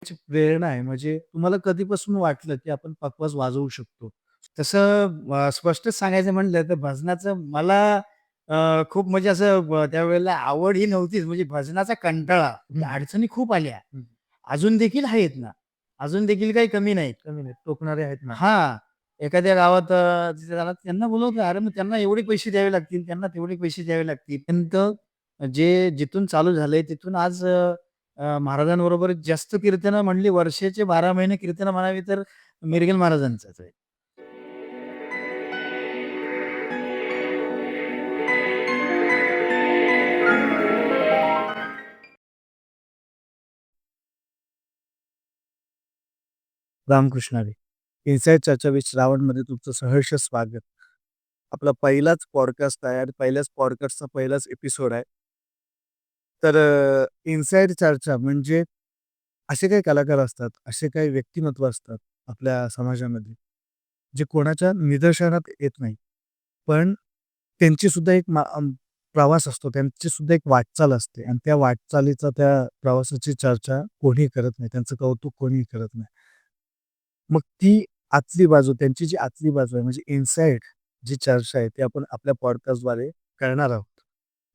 ची प्रेरणा आहे म्हणजे तुम्हाला कधीपासून वाटलं, की आपण पखवाज वाजवू शकतो? तसं स्पष्टच सांगायचं म्हटलं तर भजनाचं मला खूप म्हणजे असं त्यावेळेला आवड ही नव्हतीच. म्हणजे भजनाचा कंटाळा, म्हणजे हं, अडचणी खूप आल्या. हं. अजून देखील आहेत ना. अजून देखील काही कमी नाहीत. कमी नाही. टोकणारे आहेत ना. हां, एखाद्या गावात तिथे त्याला त्यांना बोलवलं. अरे, मग त्यांना एवढे पैसे द्यावे लागतील, त्यांना तेवढे पैसे द्यावे लागतील. पण जे जिथून चालू झालंय तिथून आज महाराजांबरोबर जास्त कीर्तनं म्हणली वर्षाचे 12 महिने कीर्तनं म्हणावी तर मिरगेल महाराजांचंच आहे. रामकृष्ण हरी. इनसाइड चर्चा विथ श्रावणमध्ये तुमचं सहर्ष स्वागत. आपला पहिलाच पॉडकास्ट आहे आणि पहिल्याच पॉडकास्टचा पहिलाच एपिसोड आहे. तर इनसाइड चर्चा म्हणजे असे काही कलाकार असतात, असे काही व्यक्तिमत्व असतात आपल्या समाजामध्ये, जे कोणाच्या निदर्शनात येत नाही. पण त्यांची सुद्धा एक प्रवास असतो, त्यांची सुद्धा एक वाटचाल असते आणि त्या वाटचालीचा, त्या प्रवासाची चर्चा कोणीही करत नाही. त्यांचं कौतुक कोणीही करत नाही. मग ती आतली बाजू, त्यांची जी आतली बाजू आहे म्हणजे इनसाइड जी चर्चा आहे, ती आपण आपल्या पॉडकास्टद्वारे करणार आहोत.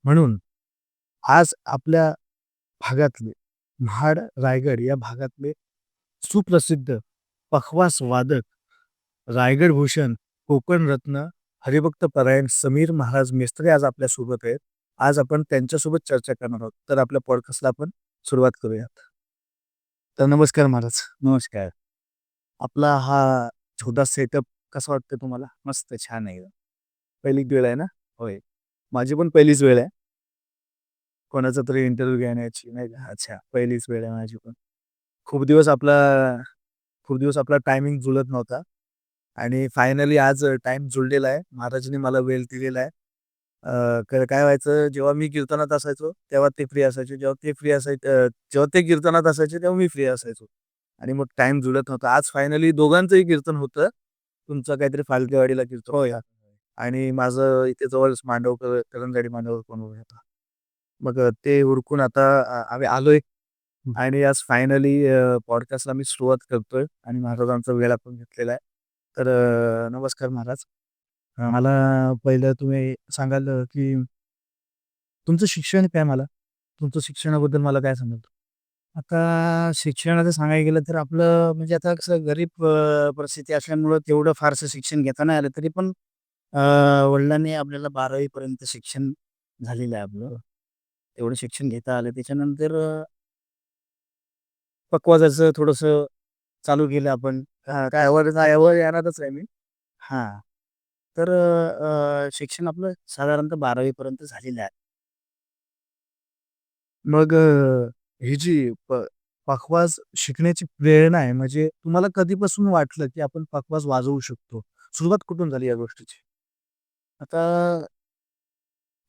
म्हणून आज आपल्या भागातले, महाड, रायगड या भागातले सुप्रसिद्ध पखवास वादक, रायगड भूषण, कोकण रत्न, हरिभक्त परायण समीर महाराज मेस्त्री आज आपल्यासोबत आहेत. आज आपण त्यांच्यासोबत चर्चा करणार आहोत. तर आपल्या पॉडकास्टला आपण सुरुवात करूयात. तर नमस्कार महाराज. नमस्कार. आपला हा छोटा सेटअप कसा वाटतं तुम्हाला? मस्त छान आहे. पहिली वेळ आहे ना? होय. माझी पण पहिलीच वेळ आहे. कोणाचा तरी इंटरव्ह्यू घेण्याची नाही का? अच्छा, पहिलीच वेळ आहे माझी पण. खूप दिवस आपला खूप दिवस आपला टायमिंग जुळत नव्हता आणि फायनली आज टाईम जुळलेला आहे. महाराजांनी मला वेळ दिलेला आहे. काय व्हायचं, जेव्हा मी कीर्तनात असायचो, तेव्हा ते फ्री असायचे. जेव्हा ते कीर्तनात असायचे, तेव्हा मी फ्री असायचो आणि मग टाईम जुळत नव्हता. आज फायनली दोघांचंही कीर्तन होतं. तुमचं काहीतरी फालकेवाडीला कीर्तन होय. होतं आणि माझं इथे जवळच मांडवकर, करंजाडी मांडवकर पण होतं. मग ते उरकून आता आम्ही आलोय आणि आज फायनली पॉडकास्टला मी सुरुवात करतोय आणि महाराजांचा वेळ आपण घेतलेला आहे. तर नमस्कार महाराज. मला पहिलं तुम्ही सांगाल की तुमचं शिक्षण काय मला? तुमचं शिक्षणाबद्दल मला काय सांगाल? आता शिक्षणाचं सांगायला गेलं तर आपलं म्हणजे आता कसं गरीब परिस्थिती असल्यामुळं तेवढं फारसं शिक्षण घेता नाही आलं. तरी पण अ, वडिलांनी आपल्याला 12वी पर्यंत शिक्षण झालेलं आहे आपलं. तेवढं शिक्षण घेता आलं. त्याच्यानंतर पकवाजाचं थोडंसं चालू केलं आपण. काय यावर येणारच आहे मी. हां. तर शिक्षण आपलं साधारणतः 12वी पर्यंत झालेलं आहे. मग ही जी पखवाज शिकण्याची प्रेरणा आहे, म्हणजे तुम्हाला कधीपासून वाटलं, की आपण पखवाज वाजवू शकतो? सुरुवात कुठून झाली या गोष्टीची? आता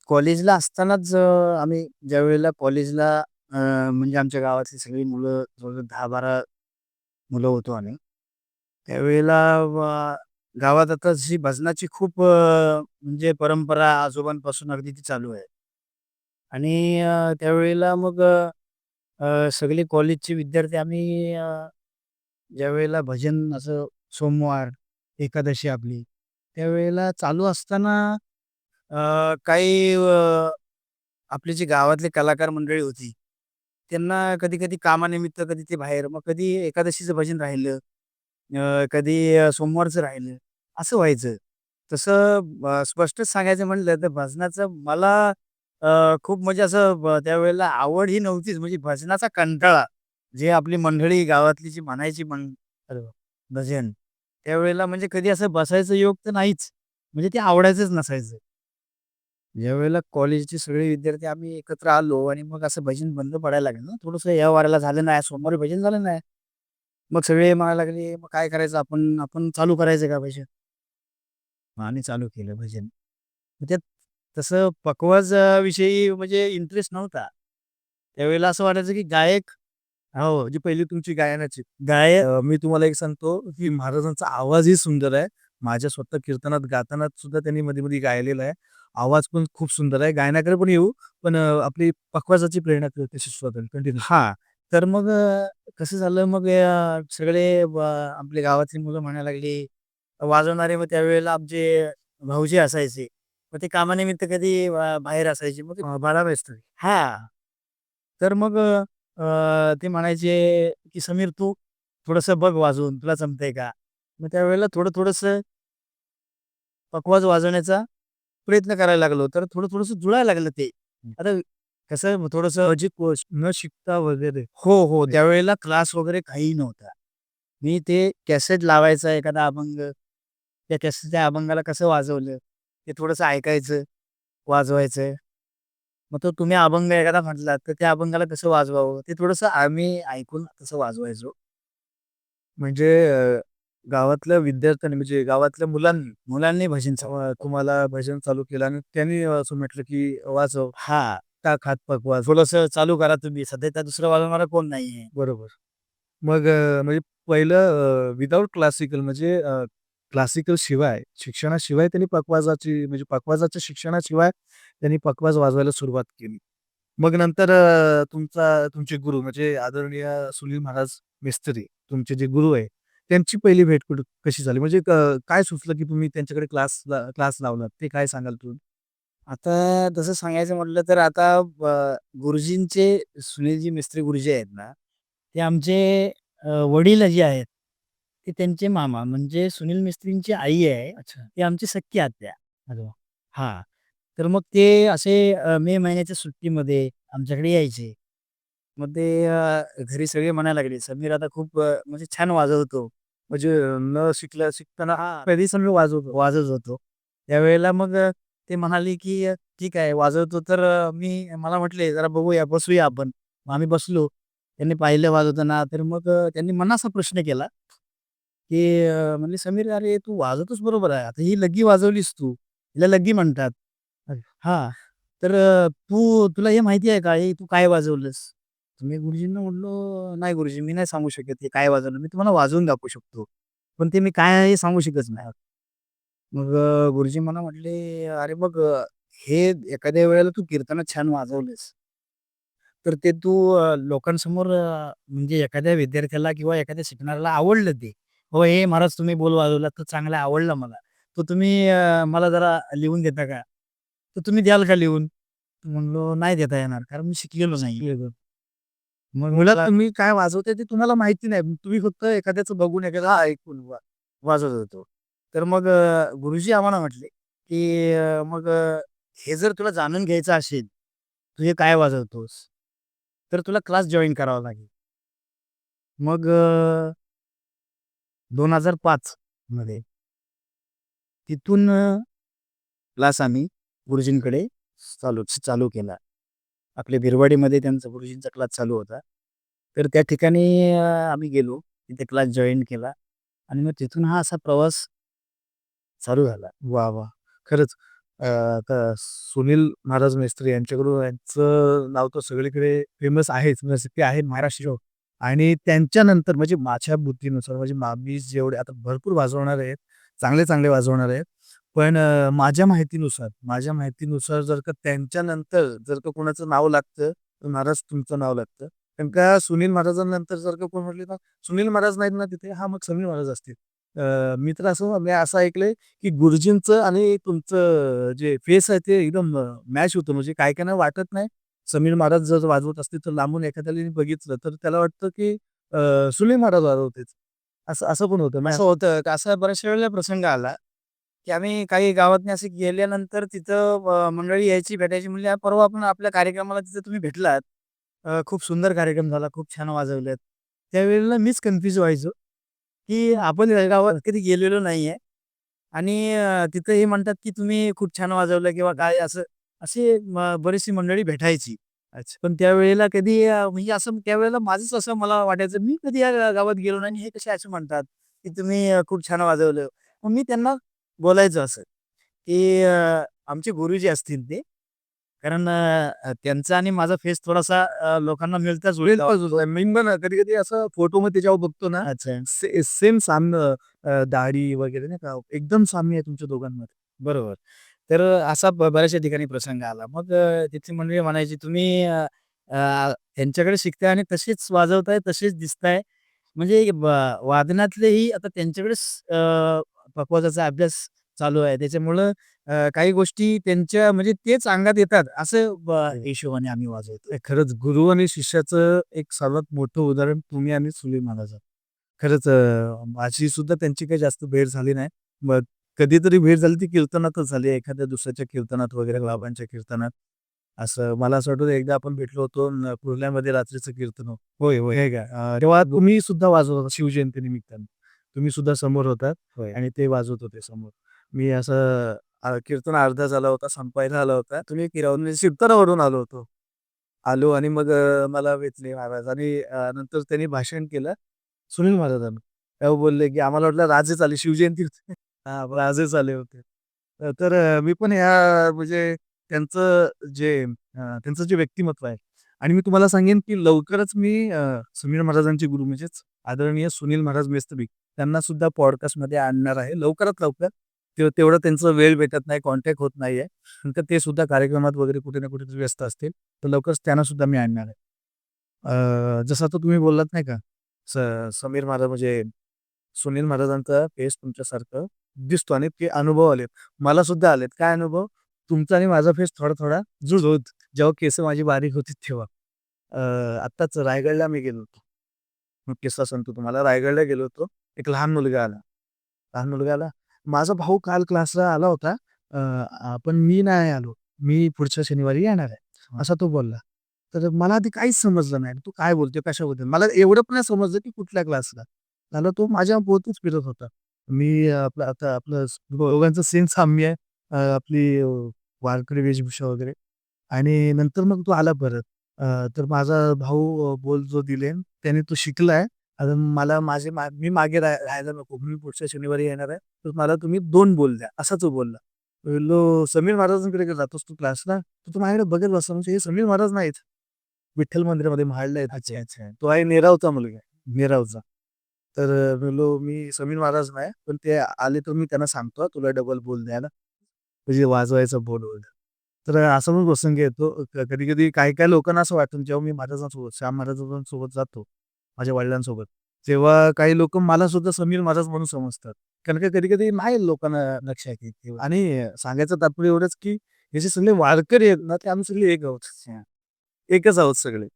कॉलेजला असतानाच आम्ही ज्यावेळेला कॉलेजला म्हणजे आमच्या गावातली सगळी मुलं जवळ 10-12 मुलं होतो आम्ही. त्यावेळेला गावात आता जी भजनाची खूप म्हणजे परंपरा आजोबांपासून अगदी ती चालू आहे. आणि त्यावेळेला मग सगळे कॉलेजचे विद्यार्थी आम्ही ज्यावेळेला भजन असं सोमवार, एकादशी आपली, त्यावेळेला चालू असताना काही आपली जी गावातली कलाकार मंडळी होती, त्यांना कधी-कधी कामानिमित्त कधी ते बाहेर, मग कधी एकादशीचं भजन राहिलं, कधी सोमवारचं राहिलं, असं व्हायचं. तसं स्पष्टच सांगायचं म्हटलं तर भजनाचं मला खूप म्हणजे असं त्यावेळेला आवड ही नव्हतीच. म्हणजे भजनाचा कंटाळा, जे आपली मंडळी गावातली जी म्हणायची अ, भजन, त्यावेळेला म्हणजे कधी असं बसायचं योग तर नाहीच. म्हणजे ते आवडायचंच नसायचं. ज्यावेळेला कॉलेजचे सगळे विद्यार्थी आम्ही एकत्र आलो आणि मग असं भजन बंद पडायला लागलं ना, थोडंसं या वाऱ्याला झालं नाही, सोमवारी भजन झालं नाही. मग सगळे म्हणायला लागले, "मग काय करायचं आपण? आपण चालू करायचं का भजन?" मग आम्ही चालू केलं भजन. मग त्यात तसं पखवाज विषयी म्हणजे इंटरेस्ट नव्हता. त्यावेळेला असं वाटायचं की गायक हो, जी पहिली तुमची गायनाची. गायक मी तुम्हाला एक सांगतो, की महाराजांचा आवाजही सुंदर आहे. माझ्या स्वतः कीर्तनात गाताना सुद्धा त्यांनी मध्ये-मध्ये गायलेला आहे. आवाज पण खूप सुंदर आहे. गायनाकडे पण येऊ, पण आपली पखवाजाची प्रेरणा कशी सुरुवात झाली? कंटिन्यू. हां. तर मग कसं झालं मग सगळे आपल्या गावातली मुलं म्हणायला लागली, वाजवणारे मग त्यावेळेला आमचे भाऊजी असायचे. मग ते कामानिमित्त कधी बाहेर असायचे. मग ते बारा वाजता. हां. तर मग ते म्हणायचे, की "समीर तू थोडंसं बघ वाजवून, तुला जमतंय का?" मग त्यावेळेला थोडं-थोडंसं पखवाज वाजवण्याचा प्रयत्न करायला लागलो. तर थोडं-थोडंसं जुळायला लागलं ते. आता कसं थोडंसं म्हणजे कोर्स न शिकता वगैरे. हो, हो. त्यावेळेला क्लास वगैरे काहीही नव्हता. मी ते कॅसेट लावायचा एखादा अभंग, त्या कॅसेटच्या अभंगाला कसं वाजवलं, ते थोडंसं ऐकायचं, वाजवायचं. मग तो तुम्ही अभंग एखादा म्हटलात, तर त्या अभंगाला कसं वाजवावं, ते थोडंसं आम्ही ऐकून तसं वाजवायचो. म्हणजे गावातल्या विद्यार्थ्यांनी म्हणजे गावातल्या मुलांनी मुलांनी भजन तुम्हाला भजन चालू केलं आणि त्यांनी असं म्हटलं, की वाजव, हां, टाक हात पकवाज. थोडंसं चालू करा तुम्ही. सध्या त्या दुसरं वाजवणारा कोण नाहीये. बरोबर. मग म्हणजे पहिलं विदाऊट क्लासिकल म्हणजे क्लासिकल शिवाय, शिक्षणाशिवाय त्यांनी पखवाजाची म्हणजे पखवाजाच्या शिक्षणाशिवाय त्यांनी पखवाज वाजवायला सुरुवात केली. मग नंतर तुमचे गुरु म्हणजे आदरणीय सुनील महाराज मिस्त्री, तुमचे जे गुरु आहे, त्यांची पहिली भेट कशी झाली? म्हणजे काय सुचलं, की तुम्ही त्यांच्याकडे क्लास लावलात? ते काय सांगाल तुम्ही? आता तसं सांगायचं म्हटलं तर आता गुरुजींचे सुनीलजी मिस्त्री गुरुजी आहेत ना, ते आमचे वडील जे आहेत, ते त्यांचे मामा म्हणजे सुनील मिस्त्रींची आई आहे, अच्छा. ती आमची सख्खी आत्या. अरे वाह! हां. तर मग ते असे मे महिन्याच्या सुट्टीमध्ये आमच्याकडे यायचे. मग ते घरी सगळे म्हणायला लागले, "समीर आता खूप म्हणजे छान वाजवतो." म्हणजे न शिकताना हां. पहिली समजा वाजवतो. वाजत होतो. त्यावेळेला मग ते म्हणाले, की "ठीक आहे वाजवतो." तर मला म्हटले, "जरा बघूया, बसूया आपण." मग आम्ही बसलो. त्यांनी पाहिलं वाजवताना. तर मग त्यांनी मला असा प्रश्न केला, की म्हणले, "समीर अरे तू वाजवतोस बरोबर आहे. आता ही लग्गी वाजवलीस तू. हिला लग्गी म्हणतात." अरे हां. तर तुला हे माहिती आहे का, हे तू काय वाजवलंस? तर मी गुरुजींना म्हटलो, "नाही गुरुजी, मी नाही सांगू शकत हे काय वाजवलं. मी तुम्हाला वाजवून दाखवू शकतो. पण ते मी काय आहे हे सांगू शकत नाही." मग गुरुजी मला म्हटले, "अरे मग हे एखाद्या वेळेला तू कीर्तनात छान वाजवलंस, तर ते तू लोकांसमोर म्हणजे एखाद्या विद्यार्थ्याला किंवा एखाद्या शिकणाऱ्याला आवडलं ते. हो, हे महाराज तुम्ही बोल वाजवलात तर चांगला आवडला मला. तर तुम्ही मला जरा लिहून देता का? तर तुम्ही द्याल का लिहून?" म्हणलो, "नाही देता येणार कारण मी शिकलेलो नाही." वेगळं. मग मुळात मला तुम्ही काय वाजवताय ते तुम्हाला माहिती नाही. तुम्ही फक्त एखाद्याचं बघून एखादं ऐकून वाजवत होतो. तर मग गुरुजी आम्हाला म्हटले, की "मग हे जर तुला जाणून घ्यायचं असेल, तू हे काय वाजवतोस? तर तुला क्लास जॉइन करावा लागेल." मग 2005 मध्ये तिथून क्लास आम्ही गुरुजींकडे चालू चालू केला. आपल्या भिरवाडीमध्ये त्यांचा गुरुजींचा क्लास चालू होता. तर त्या ठिकाणी आम्ही गेलो. तिथे क्लास जॉइन केला आणि मग तिथून हा असा प्रवास चालू झाला. वाह! वाह! खरंच आता सुनील महाराज मेस्त्री यांच्याकडून यांचं नाव तर सगळीकडे फेमस आहेच. प्रसिद्धी आहे महाराष्ट्र आणि त्यांच्यानंतर म्हणजे माझ्या बुद्धीनुसार म्हणजे मी जेवढे आता भरपूर वाजवणारे आहेत, चांगले-चांगले वाजवणारे आहेत. पण माझ्या माहितीनुसार जर का त्यांच्यानंतर जर का कोणाचं नाव लागतं, तर महाराज तुमचं नाव लागतं. कारण का सुनील महाराजांनंतर जर का कोण म्हटले ना, सुनील महाराज नाहीत ना तिथे, हां, मग समीर महाराज असतील. मी तर असं ऐकलंय की गुरुजींचं आणि तुमचं जे फेस आहे ते एकदम मॅच होतं. म्हणजे काही-काहींना वाटत नाही. समीर महाराज जर वाजवत असतील तर लांबून एखाद्याने बघितलं तर त्याला वाटतं की सुनील महाराज वाजवतेत. असं असं पण होतं. असं होतं, का असा बऱ्याचशा वेळेला प्रसंग आला, की आम्ही काही गावातनं असे गेल्यानंतर तिथं मंडळी यायची, भेटायची म्हणली, परवा आपण आपल्या कार्यक्रमाला तिथं तुम्ही भेटलात. खूप सुंदर कार्यक्रम झाला, खूप छान वाजवलेत." त्यावेळेला मीच कन्फ्यूज व्हायचो, की आपण या गावात कधी गेलेलो नाहीये आणि तिथं हे म्हणतात, की तुम्ही खूप छान वाजवलं किंवा काय असं. अशी बरीचशी मंडळी भेटायची. अच्छा. पण त्यावेळेला कधी म्हणजे असं त्यावेळेला माझंच असं मला वाटायचं, मी कधी या गावात गेलो नाही आणि हे कसे असं म्हणतात, की तुम्ही खूप छान वाजवलं. मग मी त्यांना बोलायचं असं, की आमचे गुरुजी असतील ते. कारण त्यांचा आणि माझा फेस थोडासा लोकांना मिळता-जुळता वेळ मी पण कधी-कधी असं फोटोमध्ये त्याच्यावर बघतो ना, अच्छा. सेम साम्य दाढी वगैरे नाही का, एकदम साम्य आहे तुमच्या दोघांमध्ये. बरोबर. तर असा बऱ्याचशा ठिकाणी प्रसंग आला. मग तिथली मंडळी म्हणायची, "तुम्ही त्यांच्याकडे शिकताय आणि तसेच वाजवताय, तसेच दिसताय. म्हणजे वादनातलेही आता त्यांच्याकडेच पखवाजाचा अभ्यास चालू आहे. त्याच्यामुळं काही गोष्टी त्यांच्या म्हणजे तेच अंगात येतात असं हिशोबाने आम्ही वाजवतो. खरंच गुरु आणि शिष्याचं एक सर्वात मोठं उदाहरण तुम्ही आणि सुनील महाराज आहात. खरंच माझी सुद्धा त्यांची काही जास्त भेट झाली नाही. मग कधीतरी भेट झाली ती कीर्तनातच झाली. एखाद्या दुसऱ्याच्या कीर्तनात वगैरे, बाबांच्या कीर्तनात. असं मला असं आठवतं एकदा आपण भेटलो होतो कुर्ल्यामध्ये रात्रीचं कीर्तन होतं. होय, होय. नाही का? तेव्हा तुम्ही सुद्धा वाजवत होता शिवजयंती निमित्ताने. तुम्ही सुद्धा समोर होतात होय. आणि ते वाजवत होते समोर. मी असं कीर्तन अर्धा झाला होता, संपायला आला होता. तुम्ही कीर्तनावरून आलो होतो. आलो आणि मग मला भेटले महाराज आणि नंतर त्यांनी भाषण केलं सुनील महाराजांनी. तेव्हा बोलले, की आम्हाला वाटलं राजेच आले, शिवजयंती होती. हां, राजेच आले होते. तर मी पण ह्या म्हणजे त्यांचं त्यांचं जे व्यक्तिमत्व आहे आणि मी तुम्हाला सांगेन, की लवकरच मी समीर महाराजांचे गुरु म्हणजेच आदरणीय सुनील महाराज मेस्त्री त्यांना सुद्धा पॉडकास्टमध्ये आणणार आहे. लवकरात लवकर. तेवढं त्यांचा वेळ भेटत नाही, कॉन्टॅक्ट होत नाहीये. नंतर ते सुद्धा कार्यक्रमात वगैरे कुठे ना कुठेतरी व्यस्त असतील. तर लवकरच त्यांना सुद्धा मी आणणार आहे. जसं आता तुम्ही बोललात नाही का, स समीर महाराज म्हणजे सुनील महाराजांचा फेस तुमच्यासारखं दिसतो आणि ते अनुभव आलेत. मला सुद्धा आलेत. काय अनुभव? तुमचा आणि माझा फेस थोडा-थोडा जुळतो. जेव्हा केस माझी बारीक होती तेव्हा. अ, आत्ताच रायगडला मी गेलो होतो. मग किस्सा सांगतो तुम्हाला. रायगडला गेलो होतो. एक लहान मुलगा आला. लहान मुलगा आला. माझा भाऊ काल क्लासला आला होता. पण मी नाही आलो. मी पुढच्या शनिवारी येणार आहे. असा तो बोलला. तर मला आधी काहीच समजलं नाही. तू काय बोलतोय? कशाबद्दल? मला एवढं पण नाही समजलं की कुठल्या क्लासला. झालं तो माझ्या भोवतीच फिरत होता. मी आपलं आता आपलं दोघांचं सेम साम्य आहे. आपली वारकरी वेशभूषा वगैरे आणि नंतर मग तो आला परत. तर माझा भाऊ बोल जो दिलेन त्याने तो शिकलाय. आता मला मी मागे राहायला नको. मी पुढच्या शनिवारी येणार आहे. तर मला तुम्ही 2 बोल द्या. असा तो बोलला. बोललो, "समीर महाराजांकडे का जातोस तू क्लासला?" तर तो माझ्याकडे बघत बसला. म्हणजे हे समीर महाराज नाहीत. विठ्ठल मंदिरामध्ये महाडला आहेत. अच्छा, अच्छा. तो आहे नेरावचा मुलगा आहे. नेरावचा. तर बोललो, "मी समीर महाराज नाही, पण ते आले तर मी त्यांना सांगतो हां, तुला डबल बोल द्यायला." म्हणजे वाजवायचा बोल वगैरे. तर असा पण प्रसंग येतो. कधी-कधी काही-काही लोकांना असं वाटतं जेव्हा मी महाराजांसोबत, श्याम महाराजांसोबत जातो, माझ्या वडिलांसोबत, तेव्हा काही लोकं मला सुद्धा समीर महाराज म्हणून समजतात. कारण का कधी-कधी नाही लोकांना लक्षात येत आणि सांगायचं तात्पर्य एवढंच, की हे जे सगळे वारकरी आहेत ना, ते आम्ही सगळे एक आहोत. एकच आहोत सगळे.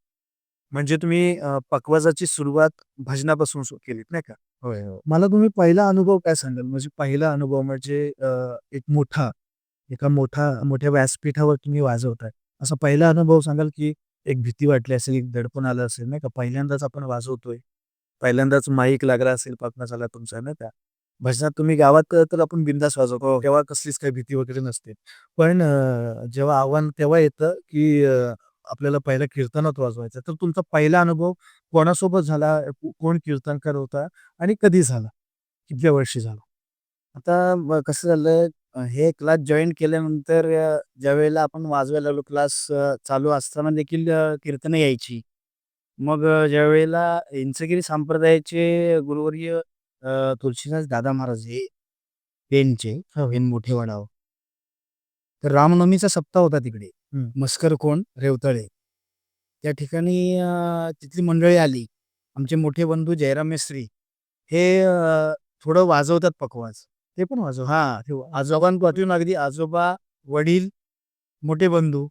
म्हणजे तुम्ही पखवाजाची सुरुवात भजनापासून केलीत नाही का? होय, हो. मला तुम्ही पहिला अनुभव काय सांगाल? म्हणजे पहिला अनुभव म्हणजे एक मोठ्या व्यासपीठावर तुम्ही वाजवताय. असा पहिला अनुभव सांगाल, की एक भीती वाटली असेल, एक दडपण आलं असेल नाही का? पहिल्यांदाच आपण वाजवतोय. पहिल्यांदाच माईक लागला असेल पखवाजाला तुमचा नाही का? भजनात तुम्ही गावात तर आपण बिनधास्त वाजवतो. तेव्हा कसलीच काही भीती वगैरे नसते. पण जेव्हा आव्हान तेव्हा येतं, की आपल्याला पहिल्या कीर्तनात वाजवायचं. तर तुमचा पहिला अनुभव कोणासोबत झाला? कोण कीर्तनकार होता आणि कधी झाला? कितव्या वर्षी झाला? आता कसं झालं हे क्लास जॉइन केल्यानंतर ज्यावेळेला आपण वाजवायला लागलो क्लास चालू असताना देखील कीर्तनं यायची. मग ज्यावेळेला इंचगिरी संप्रदायाचे गुरुवर्य तुलसीदास दादा महाराज हे पेणचे, हो, हो. पेण मोठेवडाव. तर रामनवमीचा सप्ताह होता तिकडे. हं. मस्करकोंड, रेवतळे. त्या ठिकाणी तिथली मंडळी आली. आमचे मोठे बंधू जयराम मेस्त्री हे थोडं वाजवतात पखवाज. ते पण वाजवतात. हां, ते आजोबांपासून अगदी आजोबा, वडील, मोठे बंधू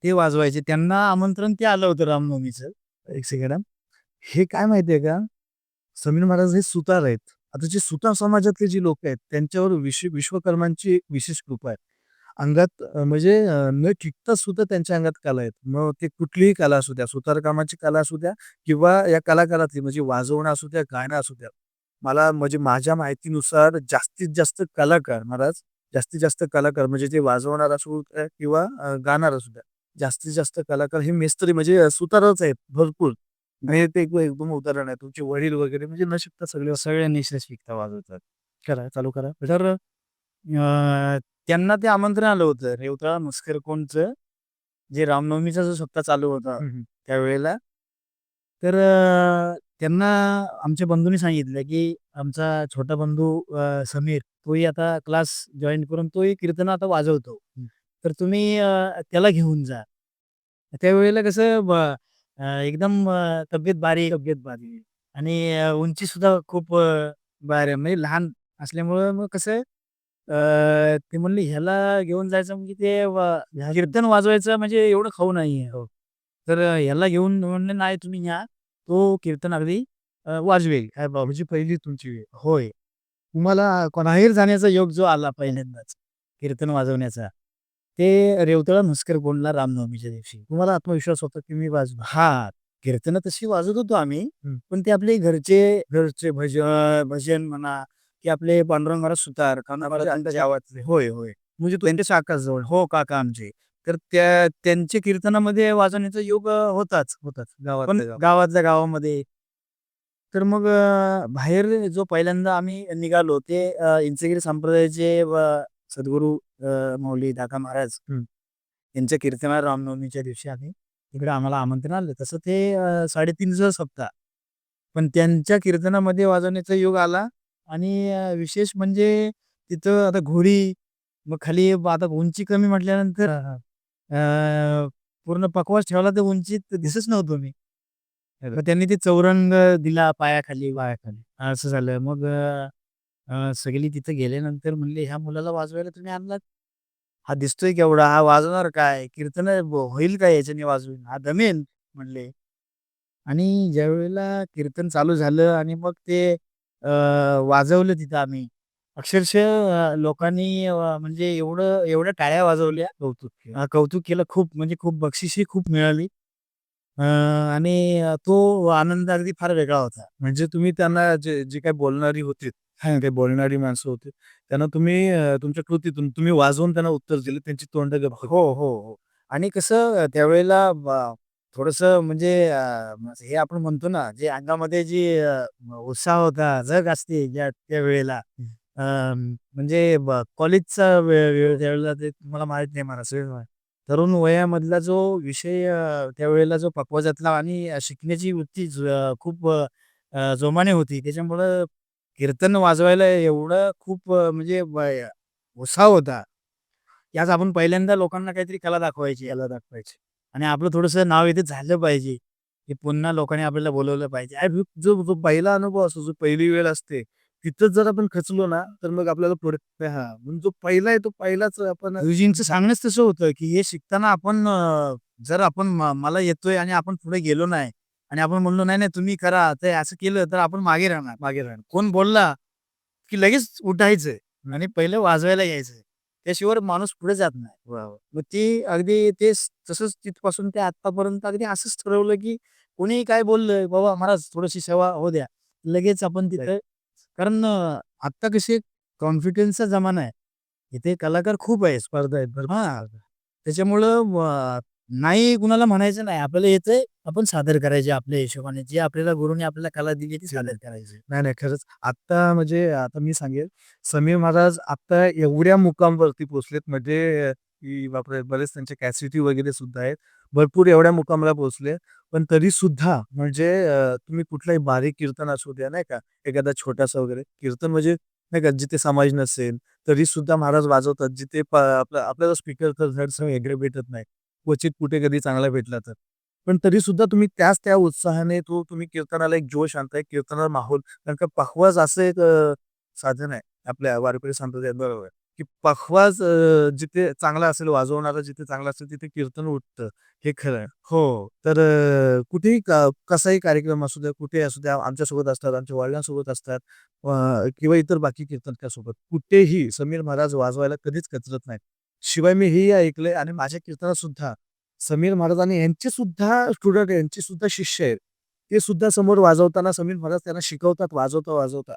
ते वाजवायचे. त्यांना आमंत्रण ते आलं होतं रामनवमीचं. एक सेकंड हां. हे काय माहिती का? समीर महाराज हे सुतार आहेत. आता जे सुतार समाजातले जी लोकं आहेत, त्यांच्यावर विश्वकर्मांची एक विशेष कृपा आहे. अंगात म्हणजे न टिकता सुद्धा त्यांच्या अंगात कला आहेत. मग ते कुठलीही कला असू द्या, सुतारकामाची कला असू द्या किंवा या कलाकारातली म्हणजे वाजवणं असू द्या, गाणं असू द्या. मला म्हणजे माझ्या माहितीनुसार जास्तीत जास्त कलाकार महाराज, जास्तीत जास्त कलाकार म्हणजे ते वाजवणार असू द्या किंवा गाणार असू द्या. जास्तीत जास्त कलाकार हे मेस्त्री म्हणजे सुतारच आहेत भरपूर. आणि ते एकदम उदाहरण आहे. तुमचे वडील वगैरे म्हणजे न शिकता सगळे सगळे निश्चित शिकता वाजवतात. करा, चालू करा. तर त्यांना ते आमंत्रण आलं होतं रेवतळा मस्करकोंडचं जे रामनवमीचा जो सप्ताह चालू होता हं, हं. त्यावेळेला. तर त्यांना आमच्या बंधूंनी सांगितलं, की आमचा छोटा बंधू समीर तोही आता क्लास जॉइन करून तोही कीर्तन आता वाजवतो. हं. तर तुम्ही त्याला घेऊन जा. त्यावेळेला कसं एकदम तब्येत बारीक आणि उंची सुद्धा खूप म्हणजे लहान असल्यामुळं मग कसं ते म्हणले ह्याला घेऊन जायचं म्हणजे ते कीर्तन वाजवायचं म्हणजे एवढं खाऊ नाहीये. हो. तर ह्याला घेऊन म्हणले, "नाही तुम्ही न्या. तो कीर्तन अगदी वाजवेल." काय म्हणजे पहिली तुमची वेळ. होय. तुम्हाला बाहेर जाण्याचा योग जो आला पहिल्यांदाच कीर्तन वाजवण्याचा, ते रेवतळा म्हस्कर कोंडला रामनवमीच्या दिवशी. तुम्हाला आत्मविश्वास होता की मी वाजवेन. हां, कीर्तनं तशी वाजवत होतो आम्ही. हं. पण ते आपले घरचे भजन म्हणा, की आपले पांडुरंग महाराज सुतार, कान्हा म्हणजे महाराजांच्या गावातले. होय, होय. म्हणजे त्यांचे तुमच्या काकाजवळ हो, काका आमचे. तर त्यांच्या कीर्तनामध्ये वाजवण्याचा योग होताच. होतात पण गावातल्या गावात. गावातल्या गावामध्ये तर मग बाहेर जो पहिल्यांदा आम्ही निघालो ते इंचगिरी संप्रदायाचे सद्गुरू माऊली दादा महाराज हं. यांच्या कीर्तनाला रामनवमीच्या दिवशी आम्ही तिकडे आम्हाला आमंत्रण आलं. तसं ते 3:30चा सप्ताह. पण त्यांच्या कीर्तनामध्ये वाजवण्याचा योग आला आणि विशेष म्हणजे तिथं आता घोडी, मग खाली आता उंची कमी म्हटल्यानंतर हां, हां. पूर्ण पकवास ठेवला तर उंचीत दिसत नव्हतो मी. खरं. मग त्यांनी ते चौरंग दिला पायाखाली. पायाखाली. असं झालं. मग सगळी तिथे गेल्यानंतर म्हणले, "ह्या मुलाला वाजवायला तुम्ही आणलात? हा दिसतोय केवढा, हा वाजवणार काय? कीर्तन होईल काय याच्याने वाजवून? हा दमेल." म्हणले. आणि ज्यावेळेला कीर्तन चालू झालं आणि मग ते वाजवलं तिथं आम्ही. अक्षरशः लोकांनी म्हणजे एवढ्या टाळ्या वाजवल्या. कौतुक केलं. कौतुक केलं खूप म्हणजे खूप बक्षिसही खूप मिळाली. आणि तो आनंद अगदी फार वेगळा होता. म्हणजे तुम्ही त्यांना जे जे काही बोलणारी होती, हां. काही बोलणारी माणसं होती, त्यांना तुम्ही तुमच्या कृतीतून तुम्ही वाजवून त्यांना उत्तर दिलं. त्यांची तोंड गप्प. हो, हो, हो. आणि कसं त्यावेळेला थोडंसं म्हणजे हे आपण म्हणतो ना, जे अंगामध्ये जी उत्साह होता, झग असते ज्या त्यावेळेला हं. अ, म्हणजे कॉलेजचा वेळ वेळ त्यावेळेला ते तुम्हाला माहीत नाही मला तरुण वयामधला जो विषय त्यावेळेला जो पक्वाजातला आणि शिकण्याची वृत्ती खूप जोमाने होती. त्याच्यामुळं कीर्तन वाजवायला एवढं खूप म्हणजे उत्साह होता. की आज आपण पहिल्यांदा लोकांना काहीतरी कला दाखवायची त्याला दाखवायचे. आणि आपलं थोडंसं नाव इथे झालं पाहिजे, की पुन्हा लोकांनी आपल्याला बोलावलं पाहिजे. आणि जो जो पहिला अनुभव असतो, जो पहिली वेळ असते, तिथंच जर आपण खचलो ना, तर मग आपल्याला पुढे हां, म्हणून जो पहिला आहे तो पहिलाच आपण गुरुजींचं सांगणंच तसं होतं, की हे शिकताना आपण जर आपण मला येतोय आणि आपण पुढे गेलो नाही आणि आपण म्हणलो, "नाही, नाही तुम्ही करा." तर असं केलं तर आपण मागे राहणार. मागे राहणं. कोण बोलला, की लगेच उठायचं हं. आणि पहिलं वाजवायला यायचं. त्याशिवाय माणूस पुढे जात नाही. वाह! वाह! मग ती अगदी तेच तसंच तिथपासून ते आत्तापर्यंत अगदी असंच ठरवलं, की कोणीही काय बोललं, "बाबा महाराज थोडीशी सेवा होऊ द्या." लगेच आपण तिथं कारण आत्ता कशी कॉन्फिडन्सचा जमाना आहे. इथे कलाकार खूप आहेत. स्पर्धा आहेत भरपूर. हां, त्याच्यामुळं नाही कुणाला म्हणायचं नाही. आपल्याला येतंय, आपण सादर करायचे आपल्या हिशोबाने. जे आपल्याला गुरूने आपल्याला कला दिली ती सादर करायची. नाही, नाही. खरंच आत्ता म्हणजे आता मी सांगेल, समीर महाराज आत्ता एवढ्या मुकामवरती पोहोचलेत म्हणजे की बापरे! बरेच त्यांचे कॅसेटी वगैरे सुद्धा आहेत. भरपूर एवढ्या मुकामाला पोहोचले. पण तरीसुद्धा म्हणजे तुम्ही कुठलाही बारीक कीर्तन असू द्या, नाही का, एखादा छोटासा वगैरे कीर्तन म्हणजे नाही का, जिथे समाज नसेल, तरीसुद्धा महाराज वाजवतात. जिथे आपल्याला स्पीकरचं धडसं वगैरे भेटत नाही. क्वचित कुठे कधी चांगला भेटला तर. पण तरीसुद्धा तुम्ही त्याच त्या उत्साहाने तो तुम्ही कीर्तनाला एक जोश आणताय, कीर्तनाला माहोल कारण का पखवाज असं एक साधन आहे आपल्या वारकरी संप्रदायात बरोबर, की पखवाज जिथे चांगला असेल, वाजवणारा जिथे चांगला असेल, तिथे कीर्तन उठतं, हे खरं आहे. हो. तर कुठेही कसाही कार्यक्रम असू द्या, कुठेही असू द्या, आमच्यासोबत असतात, आमच्या वडिलांसोबत असतात किंवा इतर बाकी कीर्तनकारासोबत. कुठेही समीर महाराज वाजवायला कधीच कचरत नाहीत. शिवाय मी हेही ऐकलंय आणि माझ्या कीर्तनात सुद्धा समीर महाराज आणि यांचे सुद्धा स्टुडंट आहे, यांचे सुद्धा शिष्य आहेत. ते सुद्धा समोर वाजवताना समीर महाराज त्यांना शिकवतात वाजवता-वाजवता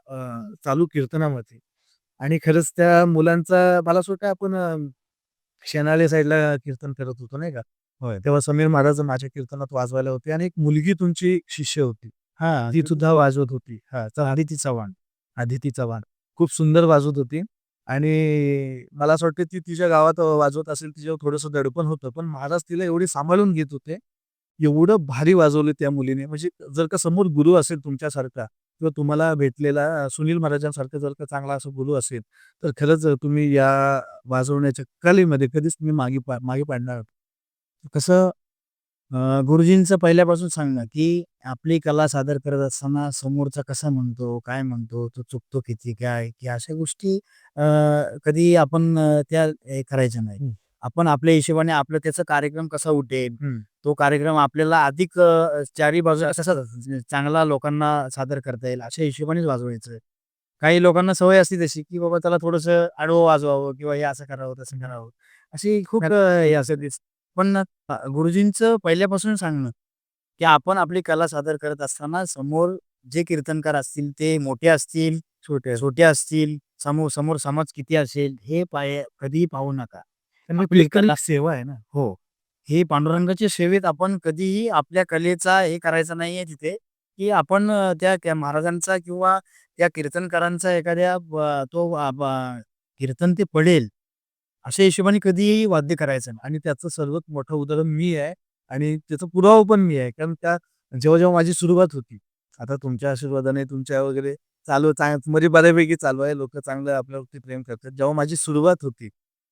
चालू कीर्तनामध्ये. आणि खरंच त्या मुलांचा मला असं वाटतं आपण शेणाले साइडला कीर्तन करत होतो नाही का? होय. तेव्हा समीर महाराज माझ्या कीर्तनात वाजवायला होते आणि एक मुलगी तुमची शिष्य होती. हां, ती सुद्धा वाजवत होती. हां, तर अदिती चव्हाण. अदिती चव्हाण. खूप सुंदर वाजवत होती आणि मला असं वाटतं ती तिच्या गावात वाजवत असेल, तिच्यावर थोडंसं दडपण होतं. पण महाराज तिला एवढी सांभाळून घेत होते. एवढं भारी वाजवलं त्या मुलीने. म्हणजे जर का समोर गुरु असेल तुमच्यासारखा किंवा तुम्हाला भेटलेला सुनील महाराजांसारखा जर का चांगला असा गुरु असेल, तर खरंच तुम्ही या वाजवण्याच्या कलेमध्ये कधीच तुम्ही मागे पाडणार. कसं गुरुजींचं पहिल्यापासून सांगणं, की आपली कला सादर करत असताना समोरचा कसा म्हणतो, काय म्हणतो, तो चुकतो किती काय, की अशा गोष्टी कधी आपण त्या हे करायच्या नाही. हं. आपण आपल्या हिशोबाने आपलं त्याचा कार्यक्रम कसा उठेल, हं. तो कार्यक्रम आपल्याला अधिक चारी बाजूला कसा चांगला लोकांना सादर करता येईल अशा हिशोबानेच वाजवायचं. काही लोकांना सवय असते तशी, की बाबा त्याला थोडंसं आडवं वाजवावं किंवा हे असं करावं, तसं करावं. अशी खूप हे असते. पण गुरुजींचं पहिल्यापासून सांगणं, की आपण आपली कला सादर करत असताना समोर जे कीर्तनकार असतील ते मोठे असतील, छोटे असतील, समोर समाज किती असेल हे कधीही पाहू नका. आणि आपली कीर्तन कला एक सेवा आहे ना. हो. हे पांडुरंगाच्या सेवेत आपण कधीही आपल्या कलेचा हे करायचा नाहीये तिथे, की आपण त्या महाराजांचा किंवा त्या कीर्तनकारांचा एखाद्या तो कीर्तन ते पडेल, अशा हिशोबाने कधीही वाद्य करायचं नाही. आणि त्याचं सर्वात मोठं उदाहरण मी आहे आणि त्याचा पुरावा पण मी आहे. कारण जेव्हा माझी सुरुवात होती, आता तुमच्या आशीर्वादाने तुमच्या वगैरे म्हणजे बऱ्यापैकी चालू आहे. लोकं चांगलं आपल्यावरती प्रेम करतात. जेव्हा माझी सुरुवात होती,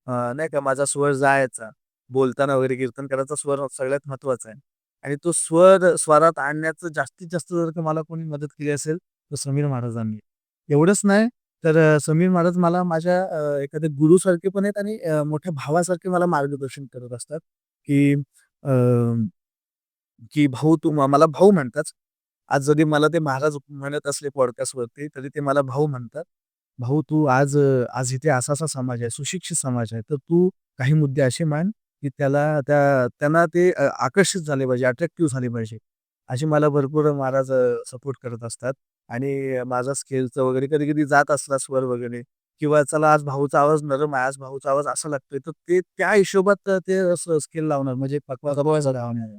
नाही का माझा स्वर जायचा. बोलताना वगैरे कीर्तन करायचा स्वर सगळ्यात महत्त्वाचा आहे. आणि तो स्वरात आणण्याचं जास्तीत जास्त जर का मला कोणी मदत केली असेल, तर समीर महाराजांनी. एवढंच नाही तर समीर महाराज मला माझ्या एखाद्या गुरुसारखे पण आहेत आणि मोठ्या भावासारखे मला मार्गदर्शन करत असतात, की अ, की "भाऊ तू मला भाऊ म्हणतात. आज जरी मला ते महाराज म्हणत असले पॉडकास्टवरती, तरी ते मला भाऊ म्हणतात. भाऊ तू आज इथे असा-असा समाज आहे, सुशिक्षित समाज आहे. तर तू काही मुद्दे असे मांड, की त्यांना ते आकर्षित झाले पाहिजे, अट्रॅक्टिव्ह झाले पाहिजे." असे मला भरपूर महाराज सपोर्ट करत असतात आणि माझा स्केलचं वगैरे कधी-कधी जात असला स्वर वगैरे किंवा चला आज भाऊचा आवाज नरम आहे, आज भाऊचा आवाज असा लागतोय, तर ते त्या हिशोबात ते असं स्केल लावणार म्हणजे पकवाजा लावणार.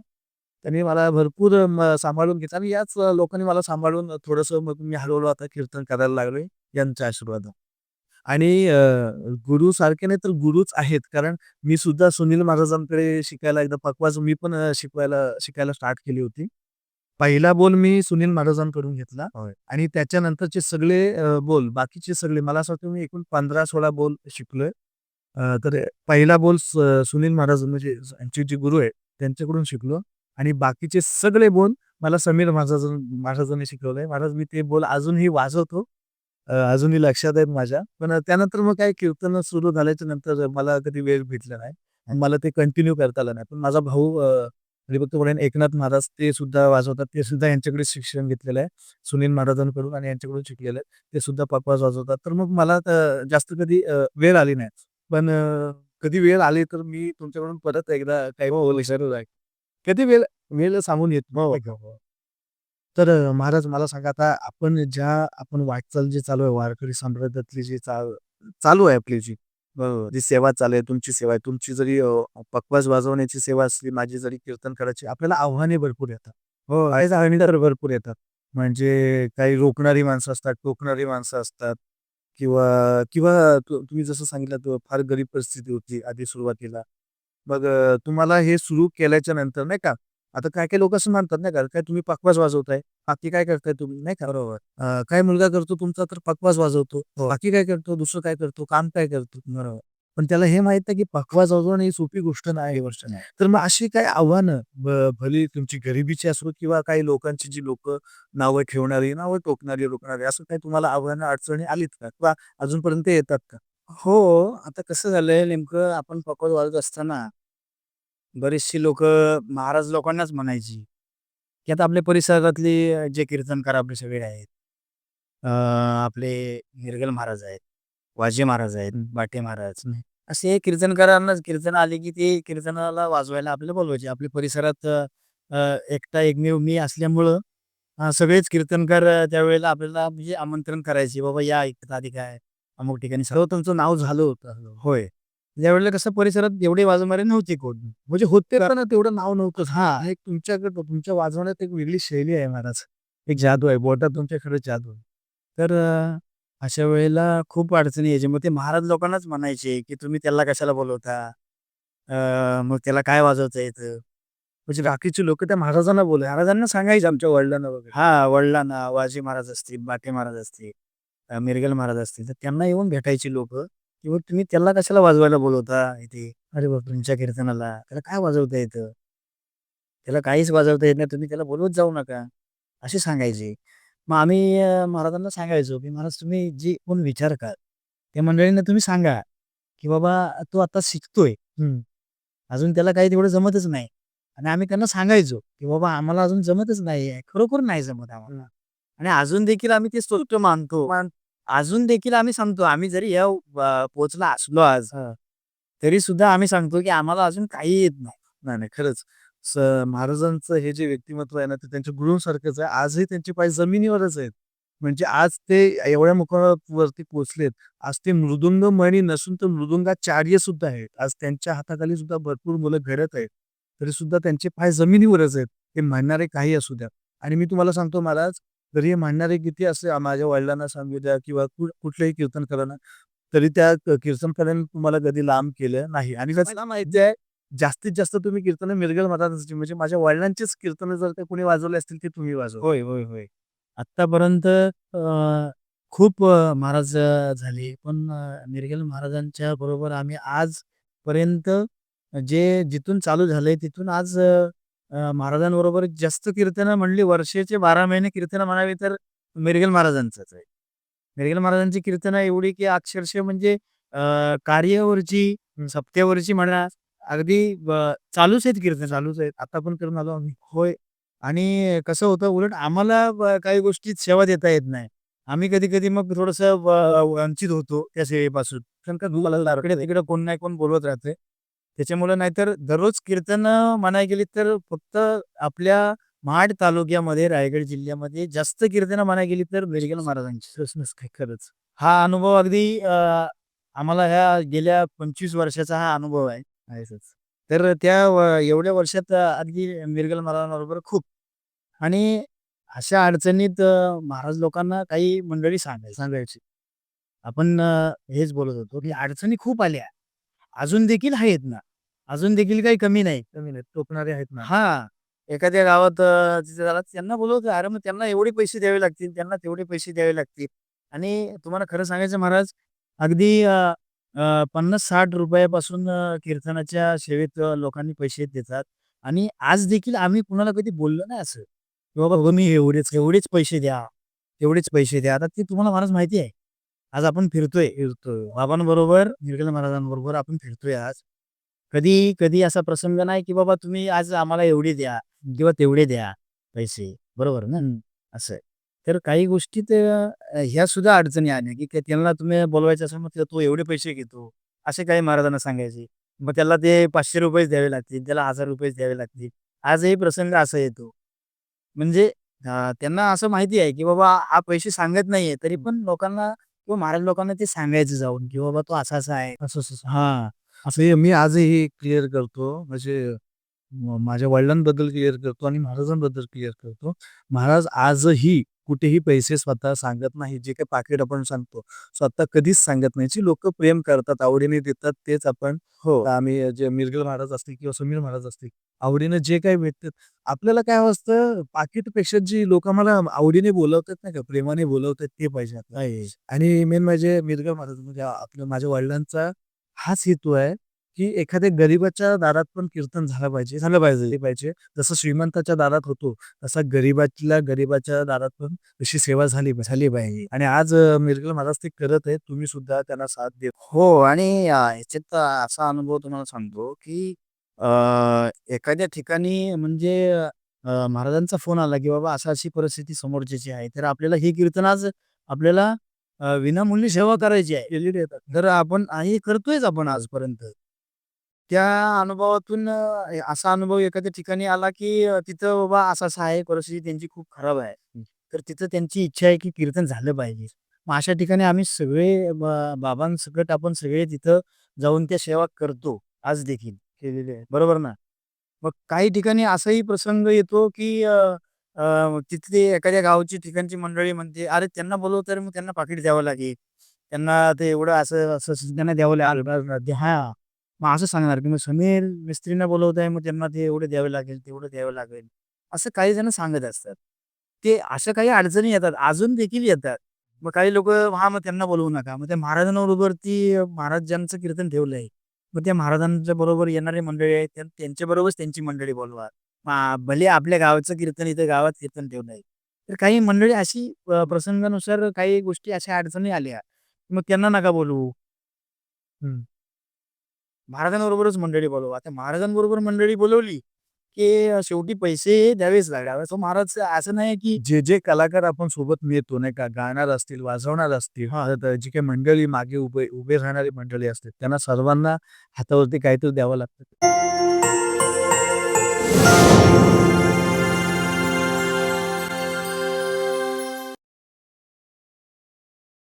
त्यांनी मला भरपूर सांभाळून घेतलं आणि याच लोकांनी मला सांभाळून थोडंसं मग मी हळू आता कीर्तन करायला लागलोय यांच्या आशीर्वादाने. आणि गुरु सारखे नाही तर गुरुच आहेत. कारण मी सुद्धा सुनील महाराजांकडे शिकायला एकदा पकवाज मी पण शिकायला स्टार्ट केली होती. पहिला बोल मी सुनील महाराजांकडून घेतला होय. आणि त्याच्यानंतरचे सगळे बोल बाकीचे सगळे मला असं वाटतं मी एकूण 15-16 बोल शिकलोय. तर पहिला बोल सुनील महाराज म्हणजे आमचे जे गुरु आहेत त्यांच्याकडून शिकलो आणि बाकीचे सगळे बोल मला समीर महाराजांनी शिकवलंय. महाराज मी ते बोल अजूनही वाजवतो. अजूनही लक्षात आहेत माझ्या. पण त्यानंतर मग काय कीर्तन सुरू झाल्याच्या नंतर मला कधी वेळ भेटला नाही. आणि मला ते कंटिन्यू करता आलं नाही. पण माझा भाऊ हरिभक्त परायण एकनाथ महाराज ते सुद्धा वाजवतात. ते सुद्धा यांच्याकडे शिक्षण घेतलेलं आहे. सुनील महाराजांकडून आणि यांच्याकडून शिकलेलं आहे. ते सुद्धा पखवाज वाजवतात. तर मग मला जास्त कधी वेळ आली नाही. पण कधी वेळ आली तर मी तुमच्याकडून परत एकदा काही विचारलं आहे. कधी वेळ वेळ सांगून येत हो, नाही. हो, हो. तर महाराज मला सांगा आता आपण वाटचाल जी चालू आहे वारकरी संप्रदायातली जी चालू आहे आपली जी सेवा चालू आहे, तुमची सेवा आहे. तुमची जरी पखवाज वाजवण्याची सेवा असली, माझी जरी कीर्तन करायची, आपल्याला आव्हाने भरपूर येतात. हो. आहेच आव्हाने तर भरपूर येतात. म्हणजे काही रोखणारी माणसं असतात, टोकणारी माणसं असतात किंवा किंवा तुम्ही जसं सांगितलं फार गरीब परिस्थिती होती आधी सुरुवातीला. मग तुम्हाला हे सुरू केल्याच्या नंतर नाही का, आता काही-काही लोकं असं म्हणतात नाही का, "काय तुम्ही पखवाज वाजवताय, बाकी काय करताय तुम्ही?" नाही का. बरोबर. काय मुलगा करतो तुमचा तर पखवाज वाजवतो. हो. बाकी काय करतो, दुसरं काय करतो, काम काय करतो. बरोबर. पण त्याला हे माहीत नाही की पखवाज वाजवणं ही सोपी गोष्ट ही नाही. गोष्ट नाही. तर मग अशी काही आव्हानं भली तुमची गरिबीची असो किंवा काही लोकांची जी लोकं नावं ठेवणारी, नावं टोकणारी, रोखणारी असं काही तुम्हाला आव्हानं, अडचणी आलीत का? किंवा अजूनपर्यंत येतात का? हो, आता कसं झालंय नेमकं आपण पखवाज वाजवत असताना बरीचशी लोकं महाराज लोकांनाच म्हणायची, की आता आपल्या परिसरातली जे कीर्तनकार आपले सगळे आहेत. आपले निर्गल महाराज आहेत, वाजे महाराज आहेत, हं, बाटे महाराज. हं. असे कीर्तनकारांनाच कीर्तन आले, की ते कीर्तनाला वाजवायला आपल्याला बोलवायचे. आपल्या परिसरात अ, अ, एकटा एकमेव मी असल्यामुळं सगळेच कीर्तनकार त्यावेळेला आपल्याला म्हणजे आमंत्रण करायचे, "बाबा या इथं आधी काय अमुक ठिकाणी" सर्व तुमचं नाव झालं होतं. होय. त्यावेळेला कसं परिसरात एवढे वाजवणारे नव्हते कोण. म्हणजे होते पण तेवढं नाव नव्हतंच. हां. एक तुमच्या वाजवण्यात एक वेगळी शैली आहे महाराज. एक जादू आहे. बोटात तुमच्या खरंच जादू आहे. तर अशा वेळेला खूप अडचणी यायच्या. मग ते महाराज लोकांनाच म्हणायचे, की "तुम्ही त्याला कशाला बोलवता? मग त्याला काय वाजवता येतं?" म्हणजे बाकीची लोकं त्या महाराजांना सांगायचे आमच्या वडिलांना वगैरे. हां, वडिलांना, वाजी महाराज असतील, बाटे महाराज असतील, मिरगल महाराज असतील, तर त्यांना येऊन भेटायची लोकं, की "मग तुम्ही त्याला कशाला वाजवायला बोलवता इथे अरे बापरे! तुमच्या कीर्तनाला? त्याला काय वाजवता येतं?" त्याला काहीच वाजवता येत नाही, तुम्ही त्याला बोलवत जाऊ नका, असे सांगायचे. मग आम्ही महाराजांना सांगायचो, की महाराज तुम्ही जे कोण विचारतात, त्या मंडळींना तुम्ही सांगा, की बाबा तो आता शिकतोय. अजून त्याला काही तेवढं जमतच नाही. आणि आम्ही त्यांना सांगायचो, की बाबा आम्हाला अजून जमतच नाहीये. खरोखर नाही जमत आम्हाला. आणि अजून देखील आम्ही ते स्पष्ट मानतो. अजून देखील आम्ही सांगतो, आम्ही जरी या पोहोचला असलो आज, तरी सुद्धा आम्ही सांगतो, की आम्हाला अजून काही येत नाही. नाही, नाही. खरंच. स महाराजांचं हे जे व्यक्तिमत्व आहे ना, ते त्यांच्या गुरूंसारखंच आहे. आजही त्यांचे पाय जमिनीवरच आहेत. म्हणजे आज ते एवढ्या मुखावरती पोहोचलेत. आज ते मृदुंगमणी नसून तर मृदुंगाचार्य सुद्धा आहेत. आज त्यांच्या हाताखाली सुद्धा भरपूर मुलं घडत आहेत. तरी सुद्धा त्यांचे पाय जमिनीवरच आहेत. ते म्हणणारे काही असू द्या. आणि मी तुम्हाला सांगतो महाराज, जरी हे म्हणणारे किती असे माझ्या वडिलांना सांगू द्या किंवा कुठल्याही कीर्तनकारांना, तरी त्या कीर्तनकारांनी तुम्हाला कधी लांब केलं नाही. आणि मला माहिती आहे जास्तीत जास्त तुम्ही कीर्तनं मिरगल महाराजांची म्हणजे माझ्या वडिलांचीच कीर्तनं जर का कोणी वाजवले असतील ते तुम्ही वाजवता. होय, होय, होय. आत्तापर्यंत खूप महाराज झाले. पण मिरगेल महाराजांच्या बरोबर आम्ही आजपर्यंत जे जिथून चालू झालंय तिथून आज महाराजांबरोबर जास्त कीर्तनं म्हणली वर्षाचे 12 महिने कीर्तनं म्हणावी तर मिरगेल महाराजांचंच आहे. मिरगेल महाराजांची कीर्तनं एवढी की अक्षरशः म्हणजे कार्यावरची, सप्त्यावरची म्हणा, अगदी चालूच आहेत कीर्तन, चालूच आहेत. आता पण करून आलो आम्ही. होय. आणि कसं होतं उलट आम्हाला काही गोष्टीत सेवा देता येत नाही. आम्ही कधी-कधी मग थोडंसं वंचित होतो त्या सेवेपासून. कारण का इकडे-तिकडे कोण नाही कोण बोलवत राहतंय. त्याच्यामुळं नाहीतर दररोज कीर्तनं म्हणायला गेली तर फक्त आपल्या महाड तालुक्यामध्ये, रायगड जिल्ह्यामध्ये जास्त कीर्तनं म्हणायला गेली तर मिरगेल महाराजांची. काय खरंच. हा अनुभव अगदी आम्हाला ह्या गेल्या 25 वर्षाचा हा अनुभव आहे. आहेच. तर त्या एवढ्या वर्षात अगदी मिरगेल महाराजांबरोबर खूप आणि अशा अडचणीत महाराज लोकांना काही मंडळी सांगायची. आपण हेच बोलत होतो, की अडचणी खूप आल्या. अजून देखील आहेत ना. अजून देखील काही कमी नाही. कमी नाहीत, टोकणारे आहेत ना. हां. एखाद्या गावात तिथे झाला त्यांना बोलवतो. अरे मग त्यांना एवढे पैसे द्यावे लागतील, त्यांना तेवढे पैसे द्यावे लागतील. आणि तुम्हाला खरं सांगायचं महाराज अगदी 50-60 रुपयापासून कीर्तनाच्या सेवेत लोकांनी पैसे देतात. आणि आज देखील आम्ही कुणाला कधी बोललो नाही असं, की बाबा तुम्ही एवढेच, एवढेच पैसे द्या, तेवढेच पैसे द्या. आता ते तुम्हाला महाराज माहिती आहे. आज आपण फिरतोय. बाबांबरोबर, मिरगेल महाराजांबरोबर आपण फिरतोय आज. कधी असा प्रसंग नाही, की बाबा तुम्ही आज आम्हाला एवढे द्या किंवा तेवढे द्या पैसे. बरोबर ना? असं आहे. तर काही गोष्टीत ह्या सुद्धा अडचणी आल्या, की त्यांना तुम्ही बोलवायचं असेल, मग तो एवढे पैसे घेतो. असे काही महाराजांना सांगायचे. मग त्याला ते ₹500 द्यावे लागतील, त्याला ₹1000 द्यावे लागतील. आजही प्रसंग असा येतो. म्हणजे त्यांना असं माहिती आहे, की बाबा हा पैसे सांगत नाहीये, तरी पण लोकांना किंवा महाराज लोकांना ते सांगायचं जाऊन, की बाबा तो असा-असा आहे. असं. हां. असं मी आजही क्लिअर करतो. म्हणजे माझ्या वडिलांबद्दल क्लिअर करतो आणि महाराजांबद्दल क्लिअर करतो. महाराज आजही कुठेही पैसे स्वतः सांगत नाही. जे काही पाकीट आपण सांगतो, स्वतः कधीच सांगत नाही. जी लोकं प्रेम करतात, आवडीने देतात तेच आपण हो. आम्ही जे मिरगल महाराज असतील किंवा समीर महाराज असतील, आवडीनं जे काही भेटतात आपल्याला काय असतं पाकीटपेक्षा जी लोकं आम्हाला आवडीने बोलवतात नाही का, प्रेमाने बोलवतात ते पाहिजे आपल्याला. आहे. आणि मेन म्हणजे मिरगल महाराज म्हणजे आपल्या माझ्या वडिलांचा हाच हेतू आहे की एखाद्या गरीबाच्या दारात पण कीर्तन झालं पाहिजे. जसं श्रीमंताच्या दारात होतो, तसा गरीबाच्या दारात पण तशी सेवा झाली पाहिजे. आणि आज मिरगल महाराज ते करत आहेत. तुम्ही सुद्धा त्यांना साथ देत. हो आणि ह्याच्यात असा अनुभव तुम्हाला सांगतो, की अ, एखाद्या ठिकाणी म्हणजे महाराजांचा फोन आला, की बाबा अशी-अशी परिस्थिती समोरच्याची आहे. तर आपल्याला हे कीर्तन आज आपल्याला विनामूल्य सेवा करायची आहे. केलेली आहेत. तर आपण आणि करतोयच आपण आजपर्यंत. त्या अनुभवातून असा अनुभव एखाद्या ठिकाणी आला, की तिथं बाबा असं-असं आहे, परिस्थिती त्यांची खूप खराब आहे. तर तिथं त्यांची इच्छा आहे, की कीर्तन झालं पाहिजे. मग अशा ठिकाणी आम्ही सगळे बाबांसकट आपण सगळे तिथं जाऊन त्या सेवा करतो आज देखील. केलेली आहे. बरोबर ना? मग काही ठिकाणी असाही प्रसंग येतो, की अ, अ, तिथली एखाद्या गावची ठिकाणची मंडळी म्हणते, "अरे त्यांना बोलवलं तर मग त्यांना पाकीट द्यावं लागेल. त्यांना ते एवढं असं त्यांना द्यावं लागेल." हां. मग असं सांगणार, की मग समीर मिस्त्रींना बोलवताय, मग त्यांना ते एवढे द्यावे लागेल, तेवढं द्यावं लागेल. असं काही जण सांगत असतात. ते अशा काही अडचणी येतात, अजून देखील येतात. मग काही लोकं, "हां, मग त्यांना बोलवू नका." मग त्या महाराजांबरोबर महाराज ज्यांचं कीर्तन ठेवलंय, मग त्या महाराजांच्या बरोबर येणारी मंडळी आहेत, त्यांच्याबरोबरच त्यांची मंडळी बोलवा. भले आपल्या गावाचं कीर्तन इथं गावात कीर्तन ठेवलं आहे. तर काही मंडळी अशी प्रसंगानुसार काही गोष्टी अशा अडचणी आल्या, मग त्यांना नका बोलवू. हं. महाराजांबरोबरच मंडळी बोलवा. आता महाराजांबरोबर मंडळी बोलवली, की शेवटी पैसे द्यावेच लागणार. सो महाराज असं नाही की जे कलाकार आपण सोबत मिळतो नाही का, गाणार असतील, वाजवणार असतील, हां. तर जी काही मंडळी मागे उभे उभे राहणारी मंडळी असते, त्यांना सर्वांना हातावरती काहीतरी द्यावं लागतं.